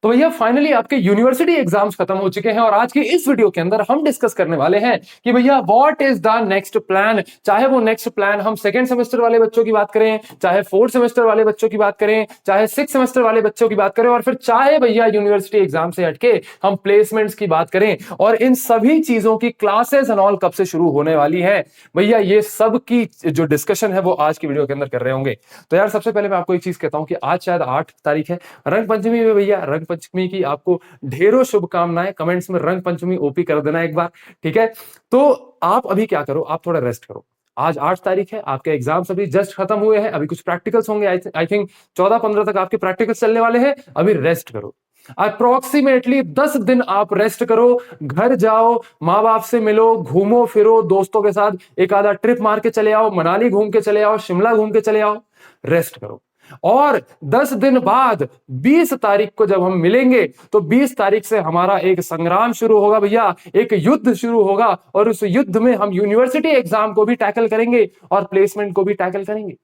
तो भैया फाइनली आपके यूनिवर्सिटी एग्जाम्स खत्म हो चुके हैं और आज की इस वीडियो के अंदर हम डिस्कस करने वाले हैं कि भैया what is the next plan. चाहे वो नेक्स्ट प्लान हम सेकंड सेमेस्टर वाले बच्चों की बात करें, चाहे फोर्थ सेमेस्टर वाले बच्चों की बात करें, चाहे सिक्स सेमेस्टर वाले बच्चों की बात करें, और फिर चाहे भैया यूनिवर्सिटी एग्जाम से हटके हम प्लेसमेंट्स की बात करें, और इन सभी चीजों की क्लासेस एंड ऑल कब से शुरू होने वाली है, भैया ये सब की जो डिस्कशन है वो आज की वीडियो के अंदर कर रहे होंगे। तो यार सबसे पहले मैं आपको एक चीज कहता हूं कि आज शायद 8 तारीख है, रंग पंचमी में। भैया रंग पंचमी की आपको ढेरों शुभकामनाएं। कमेंट्स में रंग पंचमी ओपी कर देना एक बार, ठीक है। तो आप अभी क्या करो, आप थोड़ा रेस्ट करो। आज 8 तारीख है, आपके एग्जाम्स अभी जस्ट खत्म हुए हैं, अभी कुछ प्रैक्टिकल्स होंगे, आई थिंक 14-15 तक आपके प्रैक्टिकल्स चलने वाले हैं। अभी रेस्ट करो, अप्रोक्सीमेटली 10 दिन आप रेस्ट करो, घर जाओ, माँ बाप से मिलो, घूमो फिरो, दोस्तों के साथ एक आधा ट्रिप मार के चले आओ, मनाली घूम के चले आओ, शिमला घूम के चले आओ, रेस्ट करो। और 10 दिन बाद 20 तारीख को जब हम मिलेंगे तो 20 तारीख से हमारा एक संग्राम शुरू होगा भैया, एक युद्ध शुरू होगा, और उस युद्ध में हम यूनिवर्सिटी एग्जाम को भी टैकल करेंगे और प्लेसमेंट को भी टैकल करेंगे,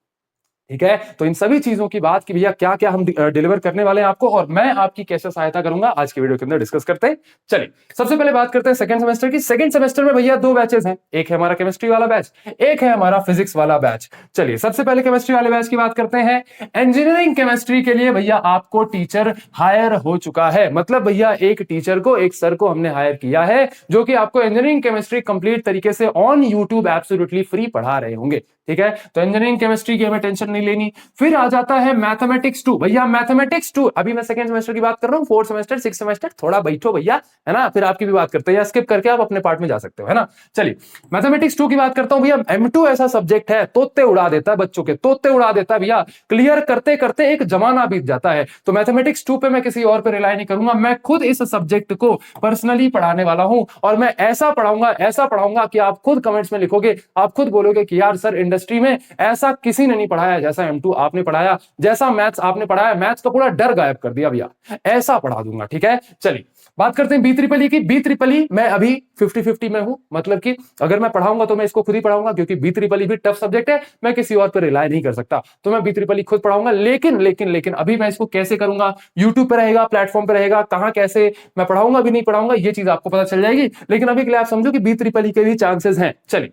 ठीक है। तो इन सभी चीजों की बात कि भैया क्या क्या हम डिलीवर करने वाले हैं आपको, और मैं आपकी कैसे सहायता करूंगा, आज के वीडियो के अंदर डिस्कस करते हैं। चलिए सबसे पहले बात करते हैं सेकंड सेमेस्टर की। सेकंड सेमेस्टर में भैया 2 बैचेस हैं, एक है हमारा केमिस्ट्री वाला बैच, एक है हमारा फिजिक्स वाला बैच। चलिए सबसे पहले केमिस्ट्री वाले बैच की बात करते हैं। इंजीनियरिंग केमिस्ट्री के लिए भैया आपको टीचर हायर हो चुका है, मतलब भैया एक टीचर को, एक सर को हमने हायर किया है जो कि आपको इंजीनियरिंग केमिस्ट्री कंप्लीट तरीके से ऑन यूट्यूब एब्सोल्युटली फ्री पढ़ा रहे होंगे, ठीक है। तो इंजीनियरिंग केमिस्ट्री की हमें टेंशन नहीं लेनी। फिर आ जाता है मैथमेटिक्स 2। भैया मैथमेटिक्स 2, अभी मैं सेकंड सेमेस्टर की बात कर रहा हूं, फोर्थ सेमेस्टर, सिक्स सेमेस्टर, थोड़ा बैठो भैया, है ना, फिर आपकी भी बात करते हैं, या स्किप करके आप अपने पार्ट में जा सकते हो, है ना। चलिए मैथमेटिक्स 2 की बात करता हूं भैया। M2 ऐसा सब्जेक्ट है, तोते उड़ा देता है, बच्चों के तोते उड़ा देता है भैया, क्लियर करते करते एक जमाना बीत जाता है। तो मैथमेटिक्स 2 पे मैं किसी और पे रिलाई नहीं करूंगा, मैं खुद इस सब्जेक्ट को पर्सनली पढ़ाने वाला हूं, और मैं ऐसा पढ़ाऊंगा, ऐसा पढ़ाऊंगा कि आप खुद कमेंट्स में लिखोगे, आप खुद बोलोगे कि यार सर इंडस्ट्री में ऐसा किसी ने नहीं पढ़ाया जैसा M2 आपने पढ़ाया, जैसा मैथ्स आपने पढ़ाया, मैथ्स का पूरा डर गायब कर दिया भैया, ऐसा पढ़ा दूंगा, ठीक है। चलिए बात करते हैं बी ट्रिपल की। बी ट्रिपल मैं अभी 50-50 में हूं, मतलब कि अगर मैं पढ़ाऊंगा तो मैं इसको खुद ही पढ़ाऊंगा, क्योंकि बी ट्रिपल भी टफ सब्जेक्ट है, मैं किसी और पर रिलाय नहीं कर सकता, तो मैं बी ट्रिपल खुद पढ़ाऊंगा। लेकिन लेकिन लेकिन अभी मैं इसको कैसे करूंगा, यूट्यूब पे रहेगा, प्लेटफॉर्म पे रहेगा, कहां कैसे मैं पढ़ाऊंगा भी नहीं पढ़ाऊंगा ये चीज आपको पता चल जाएगी, लेकिन अभी के लिए आप समझो कि बी ट्रिपल के भी चांसेस हैं। चलिए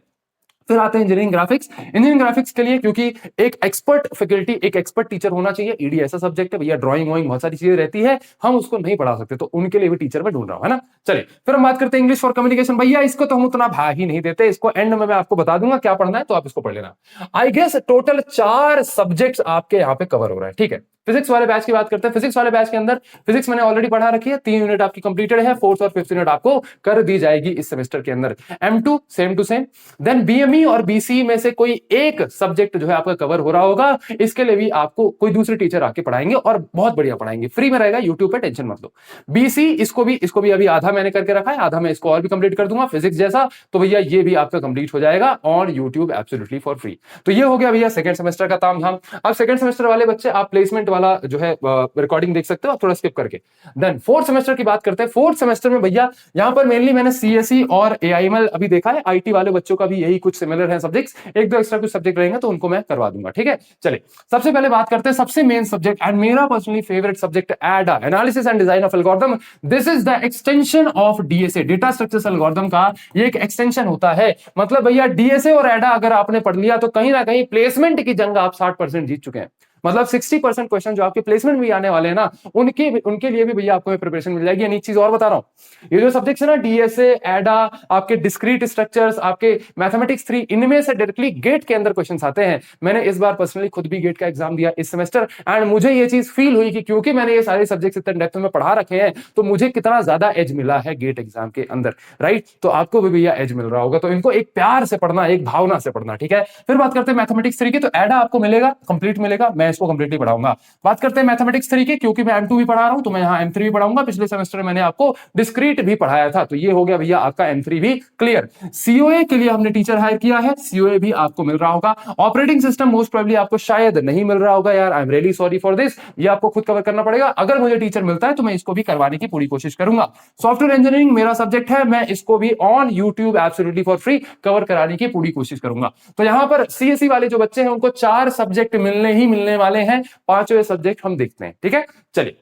फिर आते हैं इंजीनियरिंग ग्राफिक्स। इंजीनियरिंग ग्राफिक्स के लिए क्योंकि एक एक्सपर्ट फैकल्टी, एक एक्सपर्ट टीचर होना चाहिए। ईडी ऐसा सब्जेक्ट है भैया, ड्राइंग वॉइंग बहुत सारी चीजें रहती है, हम उसको नहीं पढ़ा सकते, तो उनके लिए भी टीचर मैं ढूंढ रहा हूं, है ना। चलिए फिर हम बात करते हैं इंग्लिश फॉर कम्युनिकेशन। भैया इसको तो हम उतना भाग ही नहीं देते, इसको एंड में मैं आपको बता दूंगा क्या पढ़ना है, तो आप इसको पढ़ लेना। आई गेस टोटल 4 सब्जेक्ट्स आपके यहाँ पे कवर हो रहा है, ठीक है। फिजिक्स वाले बैच की बात करते हैं। फिजिक्स वाले बैच के अंदर फिजिक्स मैंने ऑलरेडी पढ़ा रखी है, 3 यूनिट आपकी कंप्लीटेड है, फोर्थ और फिफ्थ यूनिट आपको कर दी जाएगी इस सेमेस्टर के अंदर। M2 sem to sem. Then BME और BCE में से कोई एक सब्जेक्ट जो है आपका कवर हो रहा होगा, इसके लिए भी आपको कोई दूसरे टीचर आके पढ़ाएंगे, और बहुत बढ़िया पढ़ाएंगे, फ्री में रहेगा यूट्यूब पे, टेंशन मत लो। BC इसको भी अभी आधा मैंने करके रखा है, आधा मैं इसको और भी कंप्लीट कर दूंगा फिजिक्स जैसा, तो भैया ये भी आपका कंप्लीट हो जाएगा on YouTube absolutely for free. तो ये हो गया भैया सेकंड सेमेस्टर का तामझाम। अब सेकंड सेमेस्टर वाले बच्चे आप प्लेसमेंट वाला जो है रिकॉर्डिंग देख सकते हो, आप थोड़ा स्किप करके। देन फोर्थ सेमेस्टर की बात करते हैं। फोर्थ सेमेस्टर में भैया यहां पर मेनली मैंने CSE और AIML अभी देखा है, IT वाले बच्चों का भी यही कुछ सिमिलर है सब्जेक्ट्स, एक दो एक्स्ट्रा कुछ सब्जेक्ट रहेंगे तो उनको मैं करवा दूंगा, ठीक है। चलिए सबसे पहले बात करते हैं सबसे मेन सब्जेक्ट एंड मेरा पर्सनली फेवरेट सब्जेक्ट, एडा, analysis and design of algorithm. This is the extension of DSA, data structures algorithm का ये एक एक्सटेंशन होता है। मतलब भैया DSA और एडा अगर आपने पढ़ लिया तो कहीं ना कहीं प्लेसमेंट की जंग आप 60% जीत चुके हैं। मतलब 60% क्वेश्चन जो आपके प्लेसमेंट में आने वाले हैं ना, उनके लिए भी भैया आपको प्रिपरेशन मिल जाएगी। एक चीज और बता रहा हूं, ये जो सब्जेक्ट्स है ना, DSA, एडा, आपके डिस्क्रीट स्ट्रक्चर्स, आपके मैथमेटिक्स 3, इनमें से डायरेक्टली गेट के अंदर क्वेश्चंस आते हैं। मैंने इस बार पर्सनली खुद भी गेट का एग्जाम दिया इस सेमेस्टर, एंड मुझे ये चीज फील हुई कि क्योंकि मैंने ये सारे सब्जेक्ट्स इतने डेप्थ में पढ़ा रखे हैं, तो मुझे कितना ज्यादा एज मिला है गेट एग्जाम के अंदर, राइट। तो आपको भी भैया एज मिल रहा होगा, तो इनको एक प्यार से पढ़ना, एक भावना से पढ़ना, ठीक है। फिर बात करते हैं मैथमेटिक्स 3 की। तो एडा आपको मिलेगा, कंप्लीट मिलेगा, मैं इसको कंप्लीटली पढ़ाऊंगा। बात करते हैं मैथमेटिक्स 3 की, क्योंकि मैं M2 भी पढ़ा रहा हूं तो मैं यहां M3 भी पढ़ाऊंगा। पिछले सेमेस्टर में मैंने आपको डिस्क्रीट भी पढ़ाया था, तो ये हो गया भैया आपका M3 भी क्लियर। COA के लिए हमने टीचर हायर किया है, COA भी आपको मिल रहा होगा। ऑपरेटिंग सिस्टम मोस्ट प्रोबेबली आपको शायद नहीं मिल रहा होगा यार, I am really sorry for this, ये आपको खुद कवर करना पड़ेगा। अगर मुझे टीचर मिलता है तो मैं इसको भी करवाने की पूरी कोशिश करूंगा। सॉफ्टवेयर इंजीनियरिंग मेरा सब्जेक्ट है, मैं इसको भी on YouTube absolutely for free cover कराने की पूरी कोशिश करूंगा। तो यहां पर CSE वाले जो बच्चे हैं उनको 4 सब्जेक्ट मिलने ही मिलने वाले हैं, 5वें सब्जेक्ट हम देखते हैं, ठीक है। चलिए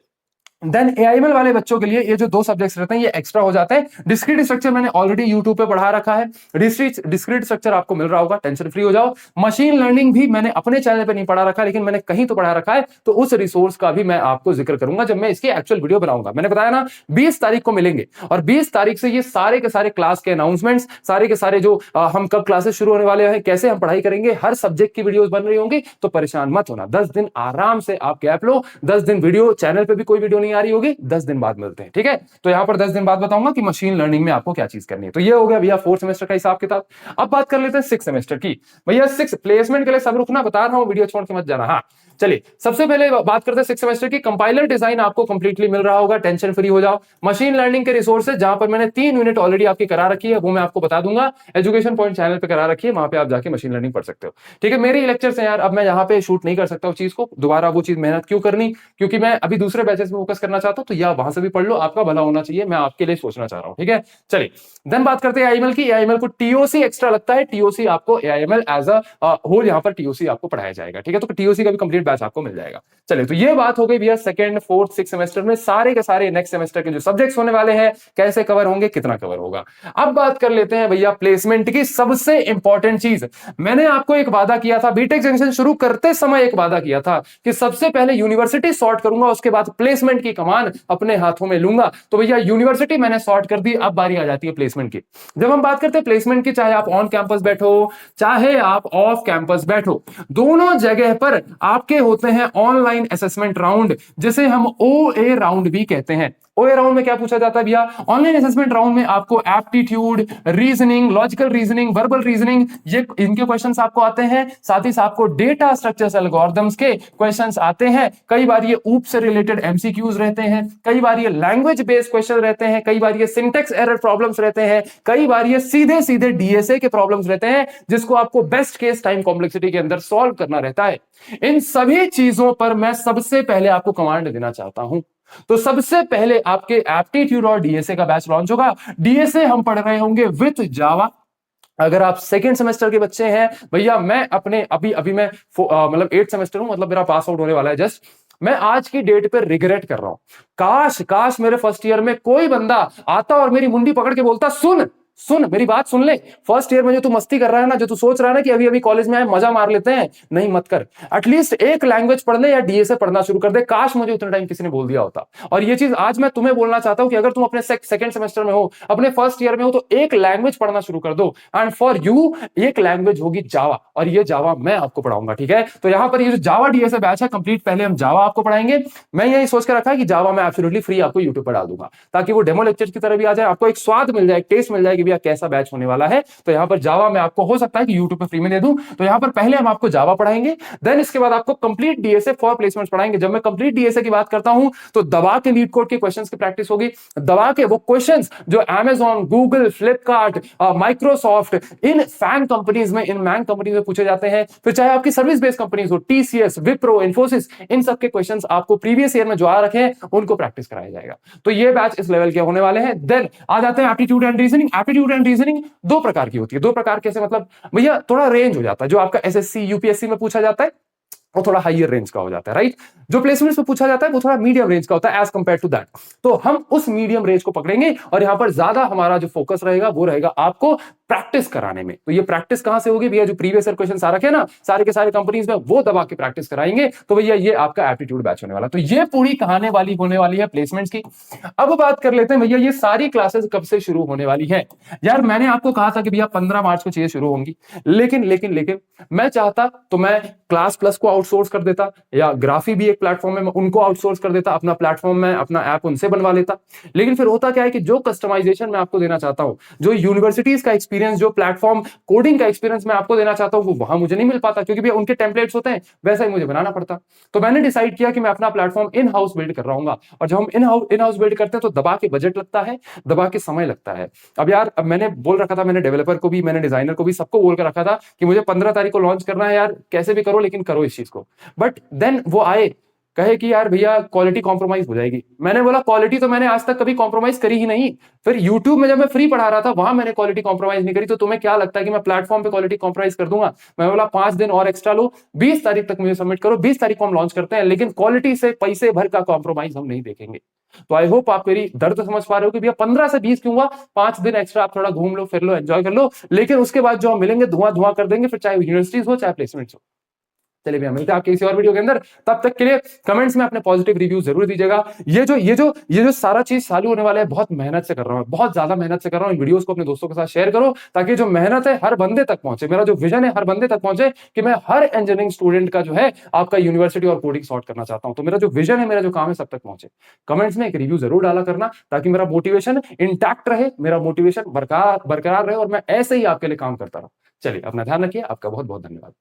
देन एआईएमएल वाले बच्चों के लिए ये जो 2 सब्जेक्ट्स रहते हैं ये एक्स्ट्रा हो जाते हैं। डिस्क्रीट स्ट्रक्चर मैंने ऑलरेडी यूट्यूब पे पढ़ा रखा है, डिस्क्रीट स्ट्रक्चर आपको मिल रहा होगा, टेंशन फ्री हो जाओ। मशीन लर्निंग भी मैंने अपने चैनल पे नहीं पढ़ा रखा, लेकिन मैंने कहीं तो पढ़ा रखा है, तो उस रिसोर्स का भी मैं आपको जिक्र करूंगा जब मैं इसकी एक्चुअल वीडियो बनाऊंगा। मैंने बताया ना 20 तारीख को मिलेंगे, और 20 तारीख से ये सारे के सारे क्लास के अनाउंसमेंट्स, सारे के सारे जो हम कब क्लासेस शुरू होने वाले हैं, कैसे हम पढ़ाई करेंगे, हर सब्जेक्ट की वीडियोस बन रही होंगी, तो परेशान मत होना। 10 दिन आराम से आप गैप लो, 10 दिन वीडियो चैनल पे भी कोई वीडियो नहीं आ रही होगी, 10 दिन बाद मिलते हैं, ठीक है। तो यहां पर 10 दिन बाद बताऊंगा कि मशीन लर्निंग में आपको क्या चीज करनी है। तो ये हो गया भैया 4th सेमेस्टर का हिसाब किताब। अब बात कर लेते हैं 6th सेमेस्टर की। भैया 6 प्लेसमेंट के लिए सब रुकना, बता रहा हूं, वीडियो छोड़ के मत जाना। हाँ चलिए, सबसे पहले बात करते हैं 6th सेमेस्टर की। कंपाइलर डिजाइन आपको कंप्लीटली मिल रहा होगा, टेंशन फ्री हो जाओ। मशीन लर्निंग के रिसोर्सेज जहां पर मैंने 3 यूनिट ऑलरेडी आपकी करा रखी है, वो मैं आपको बता दूंगा। एजुकेशन पॉइंट चैनल पे करा रखी है, वहां पे आप जाके मशीन लर्निंग पढ़ सकते हो, ठीक है। मेरी लेक्चर्स हैं यार, अब मैं यहाँ पे शूट नहीं कर सकता उस चीज को दोबारा, वो चीज मेहनत क्यों करनी, क्योंकि मैं अभी दूसरे बैचेस में फोकस करना चाहता हूं। तो या वहां से भी पढ़ लो, आपका भला होना चाहिए, मैं आपके लिए सोचना चाह रहा हूं, ठीक है। चलिए देन बात करते हैं एआईएमएल की। एआईएमएल को टीओसी एक्स्ट्रा लगता है, टीओसी आपको एआईएमएल एज अ होल यहाँ पर टीओसी आपको पढ़ाया जाएगा, ठीक है। तो टीओसी का भी कंप्लीट बैच आपको मिल जाएगा। चलिए, तो ये बात हो गई भैया 2nd, 4th, 6th सेमेस्टर में सारे के सारे नेक्स्ट सेमेस्टर के जो सब्जेक्ट्स होने वाले हैं, कैसे कवर होंगे, कितना कवर होगा। अब बात कर लेते हैं भैया प्लेसमेंट की सबसे इंपॉर्टेंट चीज। मैंने आपको एक वादा किया था, बीटेक जंक्शन शुरू करते समय एक वादा किया था कि सबसे पहले यूनिवर्सिटी सॉर्ट करूंगा, उसके बाद प्लेसमेंट की कमान अपने हाथों में लूंगा। तो भैया यूनिवर्सिटी मैंने सॉर्ट कर दी, अब बारी आ जाती है प्लेसमेंट की। जब हम बात करते हैं प्लेसमेंट की, चाहे आप ऑन कैंपस बैठो, चाहे आप ऑफ कैंपस बैठो, दोनों जगह पर आपके होते हैं ऑनलाइन असेसमेंट राउंड, जिसे हम ओए राउंड भी कहते हैं। ओए राउंड में क्या पूछा जाता है भैया? ऑनलाइन असेसमेंट राउंड में आपको aptitude, reasoning, logical reasoning, verbal reasoning, ये इनके क्वेश्चंस आपको आते हैं। साथ ही आपको डेटा स्ट्रक्चर्स, एल्गोरिथम्स के क्वेश्चंस आते हैं। कई बार ये ऊप से रिलेटेड एमसीक्यूज रहते हैं, कई बार ये लैंग्वेज बेस्ड क्वेश्चन रहते हैं, कई बार ये सिंटेक्स एरर प्रॉब्लम्स रहते हैं, कई बार ये सीधे सीधे डीएसए के प्रॉब्लम्स रहते हैं, जिसको आपको बेस्ट केस टाइम कॉम्प्लेक्सिटी के अंदर सॉल्व करना रहता है। इन सभी चीजों पर मैं सबसे पहले आपको कमांड देना चाहता हूं। तो सबसे पहले आपके एप्टीट्यूड और डीएसए का बैच लॉन्च होगा। डीएसए हम पढ़ रहे होंगे विथ जावा। अगर आप 2nd सेमेस्टर के बच्चे हैं भैया, मैं अपने अभी मैं मतलब 8th सेमेस्टर हूं, मतलब मेरा पास आउट होने वाला है जस्ट। मैं आज की डेट पे रिग्रेट कर रहा हूं, काश मेरे फर्स्ट ईयर में कोई बंदा आता और मेरी मुंडी पकड़ के बोलता, सुन मेरी बात सुन ले, फर्स्ट ईयर में जो तू मस्ती कर रहा है ना, जो तू सोच रहा है ना कि अभी अभी कॉलेज में आए मजा मार लेते हैं, नहीं मत कर। एटलीस्ट एक लैंग्वेज पढ़ ले या डीएसए पढ़ना शुरू कर दे। काश मुझे उतना टाइम किसी ने बोल दिया होता। और ये चीज आज मैं तुम्हें बोलना चाहता हूं कि अगर तुम अपने 2nd सेमेस्टर में हो, अपने फर्स्ट ईयर में हो, तो एक लैंग्वेज पढ़ना शुरू कर दो। एंड फॉर यू एक लैंग्वेज होगी जावा, और ये जावा मैं आपको पढ़ाऊंगा, ठीक है। तो यहां पर ये जो जावा डीएसए बैच है कंप्लीट, पहले हम जावा आपको पढ़ाएंगे। मैं यही सोच कर रखा है कि जावा मैं एब्सोल्युटली फ्री आपको यूट्यूब पर डाल दूंगा, ताकि वो डेमो लेक्चर की तरह भी आ जाए, आपको एक स्वाद मिल जाए, टेस्ट मिल जाए कि भैया कैसा बैच होने वाला है। तो यहां पर जावा में आपको हो सकता है कि यूट्यूब पे फ्री में दे दूं। तो यहां पर पहले हम आपको जावा पढ़ाएंगे, देन इसके बाद आपको कंप्लीट डीएसए फॉर प्लेसमेंट्स पढ़ाएंगे। जब मैं कंप्लीट डीएसए की बात करता हूं, तो दबा के लीड कोड के क्वेश्चंस की प्रैक्टिस होगी, दबा के वो क्वेश्चंस जो अमेजॉन, गूगल, फ्लिपकार्ट, माइक्रोसॉफ्ट, इन फैन कंपनीज में, इन मैन कंपनीज में पूछे जाते हैं। फिर चाहे आपकी सर्विस बेस्ड कंपनीज हो, टीसीएस, विप्रो, इन्फोसिस, इन सब के क्वेश्चंस आपको प्रीवियस ईयर में जो आ रखे हैं उनको प्रैक्टिस कराया जाएगा। तो ये बैच इस लेवल के होने वाले हैं। देन आ जाते हैं aptitude and reasoning. Aptitude and reasoning दो प्रकार की होती है। दो प्रकार कैसे, मतलब भैया थोड़ा रेंज हो जाता है। जो आपका एसएससी, यूपीएससी में पूछा जाता है वो थोड़ा हाइयर रेंज का हो जाता है, राइट। जो प्लेसमेंट्स में पूछा जाता है वो थोड़ा मीडियम रेंज का होता है एज कंपेयर टू दैट। तो हम उस मीडियम रेंज को पकड़ेंगे, और यहां पर ज्यादा हमारा जो फोकस रहेगा वो रहेगा आपको प्रैक्टिस कराने में। तो ये प्रैक्टिस कहां से होगी भैया? जो प्रीवियस ईयर क्वेश्चन आ रखे हैं ना सारे के सारे कंपनीज में, वो दबा के प्रैक्टिस कराएंगे। तो भैया ये आपका एप्टीट्यूड बैच होने वाला। तो ये पूरी कहानी होने वाली है प्लेसमेंट्स की। अब बात कर लेते हैं भैया ये सारी क्लासेस कब से शुरू होने वाली है। यार मैंने आपको कहा था कि भैया 15 मार्च को चीजें शुरू होंगी, लेकिन मैं चाहता तो मैं क्लास प्लस को आउटसोर्स कर देता, या ग्राफी भी एक प्लेटफॉर्म है, मैं उनको आउटसोर्स कर देता, अपना प्लेटफॉर्म में अपना ऐप उनसे बनवा लेता। लेकिन फिर होता क्या है कि जो कस्टमाइजेशन मैं आपको देना चाहता हूं, जो यूनिवर्सिटीज का एक्सपीरियंस, जो प्लेटफॉर्म कोडिंग का एक्सपीरियंस मैं आपको देना चाहता हूं, वो वहां मुझे नहीं मिल पाता, क्योंकि भैया उनके टेम्पलेट्स होते हैं, वैसा ही मुझे बनाना पड़ता। तो मैंने डिसाइड किया कि मैं अपना प्लेटफॉर्म इन हाउस बिल्ड कर रहा हूँ। और जब हम इन हाउस बिल्ड करते हैं तो दबा के बजट लगता है, दबा के समय लगता है। अब यार अब मैंने बोल रखा था, मैंने डेवलपर को भी, मैंने डिजाइनर को भी, सबको बोल कर रखा था कि मुझे 15 तारीख को लॉन्च करना है यार, कैसे भी करो लेकिन करो इस चीज को। बट देन वो आए कहे कि यार भैया क्वालिटी कॉम्प्रोमाइज हो जाएगी। मैंने बोला क्वालिटी तो मैंने आज तक कभी कॉम्प्रोमाइज करी ही नहीं। फिर यूट्यूब में जब मैं फ्री पढ़ा रहा था वहां मैंने क्वालिटी कॉम्प्रोमाइज नहीं करी, तो तुम्हें क्या लगता है कि मैं प्लेटफॉर्म पे क्वालिटी कॉम्प्रोमाइज कर दूंगा? मैं बोला 5 दिन और एक्स्ट्रा लो, 20 तारीख तक मुझे सबमिट करो, 20 तारीख को हम लॉन्च करते हैं, लेकिन क्वालिटी से पैसे भर का कॉम्प्रोमाइज हम नहीं देखेंगे। तो आई होप आप मेरी दर्द समझ पा रहे हो कि भैया 15 से 20 क्यों हुआ, 5 दिन एक्स्ट्रा आप थोड़ा घूम लो, फिर लो, एंजॉय कर लो, लेकिन उसके बाद जो हम मिलेंगे धुआं धुआं कर देंगे, फिर चाहे यूनिवर्सिटीज हो चाहे प्लेसमेंट्स हो। चलिए भैया मिलते हैं आपके किसी और वीडियो के अंदर, तब तक के लिए कमेंट्स में अपने पॉजिटिव रिव्यू जरूर दीजिएगा। ये जो सारा चीज चालू होने वाला है बहुत मेहनत से कर रहा हूं, बहुत ज्यादा मेहनत से कर रहा हूं। इन वीडियोस को अपने दोस्तों के साथ शेयर करो ताकि जो मेहनत है हर बंदे तक पहुंचे। मेरा जो विजन है हर बंदे तक पहुंचे कि मैं हर इंजीनियरिंग स्टूडेंट का जो है आपका यूनिवर्सिटी और कोडिंग सॉर्ट करना चाहता हूं। तो मेरा जो विजन है, मेरा जो काम है सब तक पहुंचे। कमेंट्स में एक रिव्यू जरूर डाला करना ताकि मेरा मोटिवेशन इंटैक्ट रहे, मेरा मोटिवेशन बरकरार रहे और मैं ऐसे ही आपके लिए काम करता रहूं। चलिए अपना ध्यान रखिए, आपका बहुत बहुत धन्यवाद।